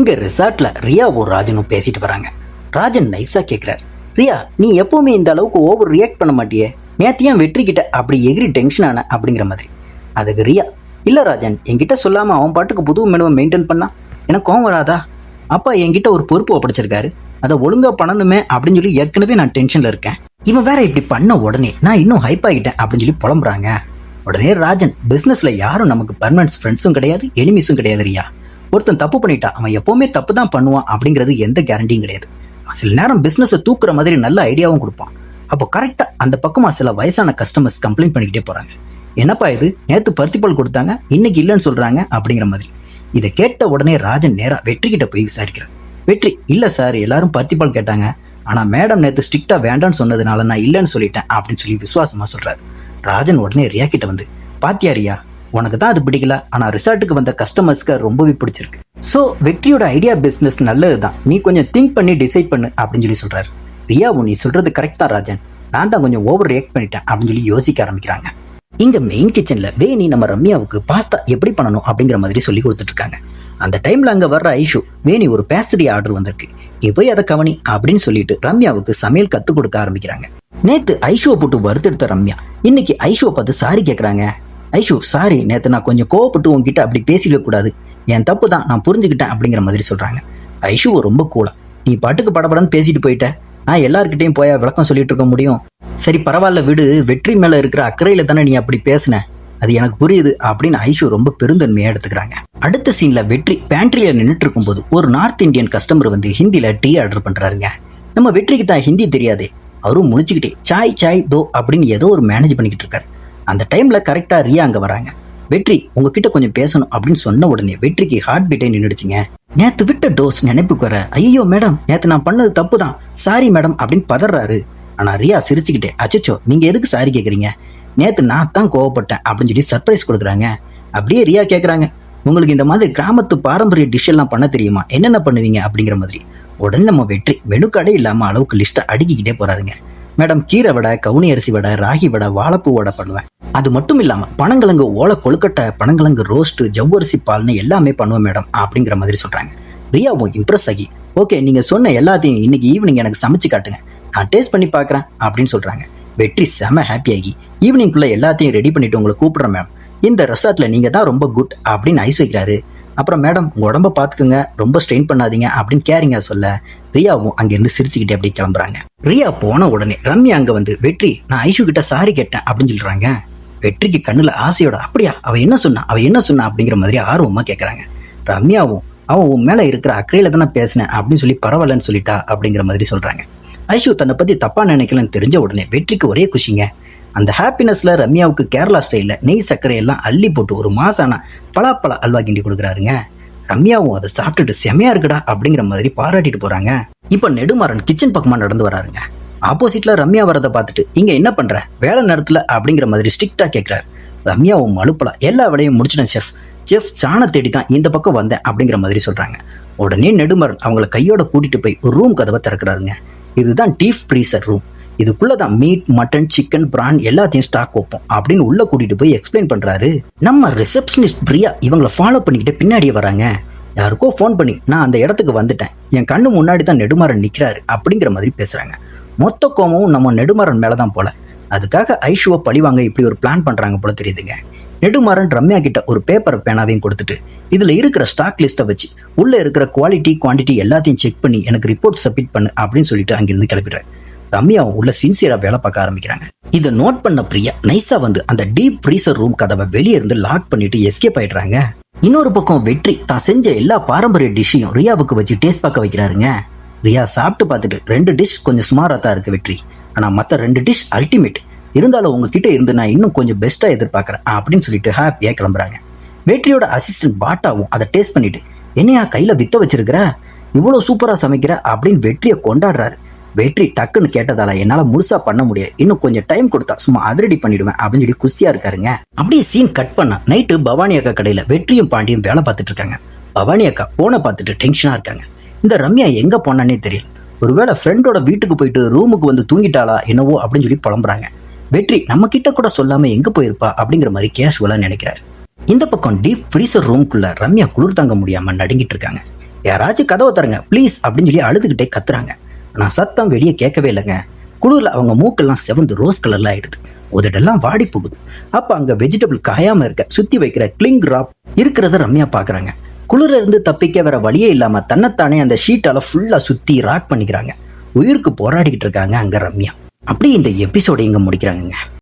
இங்க ரிசார்ட்ல ரியாவும் ராஜனும் பேசிட்டு வராங்க. ராஜன் நைஸா கேக்குறாரு, ரியா நீ எப்பவுமே இந்த அளவுக்கு ஓவர் ரியாக்ட் பண்ண மாட்டியே, நேத்து ஏன் வெற்றி கிட்ட அப்படி எகிரி டென்ஷன் ஆன அப்படிங்கிற மாதிரி. அதுக்கு ரியா, இல்ல ராஜன் என்கிட்ட சொல்லாம அவன் பாட்டுக்கு புது மெனுவை மெயின்டைன் பண்ணா எனக்கு கோவம் வராதா? அப்பா என்கிட்ட ஒரு பொறுப்பு ஒப்படைச்சிருக்காரு, அதை ஒழுங்கா பண்ணணுமே அப்படின்னு சொல்லி ஏற்கனவே நான் டென்ஷன்ல இருக்கேன். இவன் வேற இப்படி பண்ண உடனே நான் இன்னும் ஹைப் ஆகிட்டேன் அப்படின்னு சொல்லி புலம்புறாங்க. உடனே ராஜன், பிசினஸ்ல யாரும் நமக்கு பர்மனன்ட் ஃப்ரெண்ட்ஸும் கிடையாது, எனிமிஸும் கிடையாது ரியா. ஒருத்தன் தப்பு பண்ணிட்டா அவன் எப்பவுமே தப்பு தான் பண்ணுவான் அப்படிங்கிறது எந்த கேரண்டியும் கிடையாது. சில நேரம் பிசினஸை தூக்குற மாதிரி நல்ல ஐடியாவும் கொடுப்பான். அப்போ கரெக்டா அந்த பக்கமா சில வயசான கஸ்டமர்ஸ் கம்ப்ளைண்ட் பண்ணிக்கிட்டே போறாங்க. என்னப்பா இது, நேத்து பருத்திப்பால் கொடுத்தாங்க இன்னைக்கு இல்லைன்னு சொல்றாங்க அப்படிங்கிற மாதிரி. இதை கேட்ட உடனே ராஜன் நேரா வெற்றி கிட்ட போய் விசாரிக்கிறார். வெற்றி, இல்ல சார் எல்லாரும் பருத்திப்பால் கேட்டாங்க, ஆனா மேடம் நேத்து ஸ்ட்ரிக்டா வேண்டான்னு சொன்னதுனால நான் இல்லைன்னு சொல்லிட்டேன் அப்படின்னு சொல்லி விசுவாசமா சொல்றாரு. ராஜன் உடனே ரியா கிட்ட வந்து, பாத்தியா ரியா, உனக்கு தான் அது பிடிக்கல, ஆனா ரிசார்ட்டுக்கு வந்த கஸ்டமர்ஸ்க்கு ரொம்பவே பிடிச்சிருக்கு. சோ வெற்றியோட ஐடியா பிசினஸ் நல்லதுதான், நீ கொஞ்சம் திங்க் பண்ணி டிசைட் பண்ணு அப்படின்னு சொல்லி சொல்றாரு. ரியாவும், நீ சொல்றது கரெக்ட் தான் ராஜன், நான் தான் கொஞ்சம் ஓவர் ரியாக்ட் பண்ணிட்டேன் அப்படின்னு சொல்லி யோசிக்க ஆரம்பிக்கிறாங்க. இங்க மெயின் கிச்சன்ல வேணி நம்ம ரம்யாவுக்கு பாஸ்தா எப்படி பண்ணணும் அப்படிங்கிற மாதிரி சொல்லி கொடுத்துட்டு இருக்காங்க. அந்த டைம்ல அங்க வர்ற ஐஷு, வேணி ஒரு பேஸ்ட்ரி ஆர்டர் வந்திருக்கு, நீ போய் அதை கவனி அப்படின்னு சொல்லிட்டு ரம்யாவுக்கு சமையல் கத்து கொடுக்க ஆரம்பிக்கிறாங்க. நேத்து ஐஷுவை போட்டு வறுத்தெடுத்த ரம்யா இன்னைக்கு ஐஷுவை பார்த்து சாரி கேட்கறாங்க. ஐஷு, சாரி, நேத்து நான் கொஞ்சம் கோவப்பட்டு உங்ககிட்ட அப்படி பேசிக்க கூடாது, என் தப்பு தான், நான் புரிஞ்சுக்கிட்டேன் அப்படிங்கிற மாதிரி சொல்றாங்க. ஐஷுவை ரொம்ப கூலா, நீ பாட்டுக்கு படபடன்னு பேசிட்டு போயிட்ட, நான் எல்லார்கிட்டையும் போய் விளக்கம் சொல்லிட்டு இருக்க முடியும், சரி பரவாயில்ல விடு, வெற்றி மேல இருக்கிற அக்கறையில தானே நீ அப்படி பேசின, அது எனக்கு புரியுது அப்படின்னு ஐஷு ரொம்ப பெருந்தன்மையா எடுத்துக்கிறாங்க. அடுத்த சீன்ல வெற்றி பேண்ட்ரியில நின்றுட்டு இருக்கும் போது ஒரு நார்த் இந்தியன் கஸ்டமர் வந்து ஹிந்தில டீ ஆர்டர் பண்றாருங்க. நம்ம வெற்றிக்கு தான் ஹிந்தி தெரியாதே, அவரும் முடிச்சுக்கிட்டே சாய் சாய் தோ அப்படின்னு ஏதோ ஒரு மேனேஜ் பண்ணிக்கிட்டு இருக்காரு. அந்த டைம்ல கரெக்டா ரியா அங்க வராங்க. வெற்றி, உங்ககிட்ட கொஞ்சம் பேசணும் அப்படின்னு சொன்ன உடனே வெற்றிக்கு ஹார்ட் பீட்டை நின்றுடுச்சுங்க. நேத்து விட்ட டோஸ் நினைப்புக்கு வர, ஐயோ மேடம் நேத்து நான் பண்ணது தப்பு தான், சாரி மேடம் அப்படின்னு பதறாரு. ஆனா ரியா சிரிச்சுக்கிட்டே, அச்சச்சோ நீங்க எதுக்கு சாரி கேக்குறீங்க, நேத்து நான் தான் கோவப்பட்டேன் அப்படின்னு சொல்லி சர்ப்ரைஸ் கொடுக்குறாங்க. அப்படியே ரியா கேக்குறாங்க, உங்களுக்கு இந்த மாதிரி கிராமத்து பாரம்பரிய டிஷ் எல்லாம் பண்ண தெரியுமா, என்னென்ன பண்ணுவீங்க அப்படிங்கிற மாதிரி. உடனே நம்ம வெற்றி மெனு கடை இல்லாம அளவுக்கு லிஸ்ட்டை அடுக்கிக்கிட்டே போறாருங்க. மேடம் கீரை வடை, கவுனி அரிசி வடை, ராகி வடை, வாழைப்பூ வடை பண்ணுவேன், அது மட்டும் இல்லாம பனங்கிழங்கு ஓலை கொழுக்கட்டை, பனங்கிழங்கு ரோஸ்ட், ஜவ்வரிசி பால்னு எல்லாமே பண்ணுவேன் மேடம் அப்படிங்கிற மாதிரி சொல்றாங்க. ரியாவும் இம்ப்ரெஸ் ஆகி, ஓகே நீங்க சொன்ன எல்லாத்தையும் இன்னைக்கு ஈவினிங் எனக்கு சமைச்சு காட்டுங்க, நான் டேஸ்ட் பண்ணி பாக்குறேன் அப்படின்னு சொல்றாங்க. வெற்றி செம ஹாப்பி ஆகி, ஈவினிங்குள்ள எல்லாத்தையும் ரெடி பண்ணிட்டு உங்களை கூப்பிடுறேன் மேம், இந்த ரெசார்ட்ல நீங்க தான் ரொம்ப குட் அப்படின்னு ஐஸ் வைக்கிறாரு. அப்புறம் மேடம் உங்க உடம்ப பாத்துக்குங்க, ரொம்ப ஸ்ட்ரெயின் பண்ணாதீங்க அப்படின்னு கேரிங்கா சொல்ல ரியாவும் அங்கிருந்து சிரிச்சுக்கிட்டே அப்படி கிளம்புறாங்க. ரியா போன உடனே ரம்யா அங்க வந்து, வெற்றி நான் ஐஷு கிட்ட சாரி கேட்டேன் அப்படின்னு சொல்றாங்க. வெற்றிக்கு கண்ணுல ஆசையோட, அப்படியா அவ என்ன சொன்னா அப்படிங்கிற மாதிரி ஆர்வமா கேட்கறாங்க. ரம்யாவும், அவன் உன் மேல இருக்கிற அக்கறையில தானே பேசினேன் அப்படின்னு சொல்லி பரவாயில்லன்னு சொல்லிட்டா அப்படிங்கிற மாதிரி சொல்றாங்க. ஐஷு தன்னை பத்தி தப்பா நினைக்கலன்னு தெரிஞ்ச உடனே வெற்றிக்கு ஒரே குஷிங்க. அந்த ஹாப்பினஸ்ல ரம்யாவுக்கு கேரளா ஸ்டைல்ல நெய் சர்க்கரை எல்லாம் அள்ளி போட்டு ஒரு மாசான பலாப்பழ அல்வா கிண்டி கொடுக்குறாருங்க. ரம்யாவும் அதை சாப்பிட்டுட்டு செமையா இருக்குடா அப்படிங்கிற மாதிரி பாராட்டிட்டு போறாங்க. இப்ப நெடுமாறன் கிச்சன் பக்கமா நடந்து வராருங்க. ஆப்போசிட்ல ரம்யா வரதை பார்த்துட்டு, இங்க என்ன பண்ற வேலை நேரத்துல அப்படிங்கிற மாதிரி ஸ்ட்ரிக்டா கேட்கிறாரு. ரம்யாவும் மழுப்பலா, எல்லா வேலையும் முடிச்சிட்டேன் செஃப் சாண தேடி தான் இந்த பக்கம் வந்தேன் அப்படிங்கிற மாதிரி சொல்றாங்க. உடனே நெடுமாறன் அவங்களை கையோட கூட்டிட்டு போய் ஒரு ரூம் கதவை திறக்கிறாருங்க. இதுதான் டீப் ஃப்ரீசர் ரூம், இதுக்குள்ளதான் மீட், மட்டன், சிக்கன், பிரான் எல்லாத்தையும் ஸ்டாக் வைப்போம் அப்படின்னு உள்ள கூட்டிட்டு போய் எக்ஸ்பிளைன் பண்றாரு. நம்ம ரிசப்ஷனிஸ்ட் பிரியா இவங்களை ஃபாலோ பண்ணிக்கிட்டு பின்னாடியே வராங்க. யாருக்கோ ஃபோன் பண்ணி நான் அந்த இடத்துக்கு வந்துட்டேன், என் கண்ணு முன்னாடி தான் நெடுமாறன் நிக்கிறாரு அப்படிங்கிற மாதிரி பேசுறாங்க. மொத்த கோமும் நம்ம நெடுமாறன் மேலதான் போல, அதுக்காக ஐஷுவை பழிவாங்க இப்படி ஒரு பிளான் பண்றாங்க போல தெரியுதுங்க. நெடுமாறன் ரம்யா கிட்ட ஒரு பேப்பர் பேனாவையும் கொடுத்துட்டு, இதுல இருக்கிற ஸ்டாக் லிஸ்ட்டை வச்சு உள்ள இருக்கிற குவாலிட்டி குவான்டிட்டி எல்லாத்தையும் செக் பண்ணி எனக்கு ரிப்போர்ட் சப்மிட் பண்ணு அப்படின்னு சொல்லிட்டு அங்கிருந்து கிளப்பிடுறேன். ரம்யாவும் உள்ள சின்சியரா வேலை பார்க்க ஆரம்பிக்கிறாங்க. இதை நோட் பண்ண பிரியா நைஸா வந்து அந்த டீப் ஃப்ரீசர் ரூம் கதவை வெளியே இருந்து லாக் பண்ணிட்டு எஸ்கேப் ஆயிடுறாங்க. இன்னொரு பக்கம் வெற்றி தான் செஞ்ச எல்லா பாரம்பரிய டிஷ்ஷையும் ரியாவுக்கு வச்சு டேஸ்ட் பார்க்க வைக்கிறாருங்க. ரியா சாப்பிட்டு பார்த்துட்டு 2 டிஷ் கொஞ்சம் சுமாரா தான் இருக்கு வெற்றி, ஆனா மத்த 2 டிஷ் அல்டிமேட், இருந்தாலும் உங்ககிட்ட இருந்து நான் இன்னும் கொஞ்சம் பெஸ்டா எதிர்பார்க்கறேன் அப்படின்னு சொல்லிட்டு ஹாப்பியா கிளம்புறாங்க. வெற்றியோட அசிஸ்டன்ட் பாட்டாவும் அதை டேஸ்ட் பண்ணிட்டு, என்னையா கையில வித்த வச்சிருக்கிற, இவ்வளவு சூப்பரா சமைக்கிற அப்படின்னு வெற்றியை கொண்டாடுறாரு. வெற்றி டக்குன்னு கேட்டதால என்னால முழுசா பண்ண முடியாது, இன்னும் கொஞ்சம் டைம் கொடுத்தா சும்மா அதிரடி பண்ணிடுவேன் அப்படின்னு சொல்லி குஸ்தியா இருக்காருங்க. அப்படியே சீன் கட் பண்ணா நைட்டு பவானி அக்கா கடையில வெற்றியும் பாண்டியும் வேலை பார்த்துட்டு இருக்காங்க. பவானி அக்கா போனை பார்த்துட்டு டென்ஷனா இருக்காங்க. இந்த ரம்யா எங்க போனானே தெரியல, ஒருவேளை ஃப்ரெண்டோட வீட்டுக்கு போயிட்டு ரூமுக்கு வந்து தூங்கிட்டாளா என்னவோ அப்படின்னு சொல்லி புலம்புறாங்க. வெற்றி நம்ம கிட்ட கூட சொல்லாம எங்க போயிருப்பா அப்படிங்கிற மாதிரி கேஷுவலா நினைக்கிறாரு. இந்த பக்கம் டீப் ஃப்ரீசர் ரூம்குள்ள ரம்யா குளிர் தாங்க முடியாம நடுங்கிட்டு இருக்காங்க. யாராச்சும் கதவை தரங்க ப்ளீஸ் அப்படின்னு சொல்லி அழுதுகிட்டே கத்துறாங்க. ஆனால் சத்தம் வெளியே கேட்கவே இல்லைங்க. குளிரில் அவங்க மூக்கெல்லாம் செவந்து ரோஸ் கலர்ல ஆயிடுது. உதடெல்லாம் வாடி போகுது. அப்போ அங்கே வெஜிடபிள் காயாம இருக்க சுற்றி வைக்கிற கிளிங் ராப் இருக்கிறத ரம்யா பார்க்குறாங்க. குளிர இருந்து தப்பிக்க வேற வழியே இல்லாமல் தன்னைத்தானே அந்த ஷீட்டால ஃபுல்லாக சுற்றி ராக் பண்ணிக்கிறாங்க. உயிருக்கு போராடிக்கிட்டு இருக்காங்க அங்கே ரம்யா. அப்படி இந்த எபிசோட இங்கே முடிக்கிறாங்க.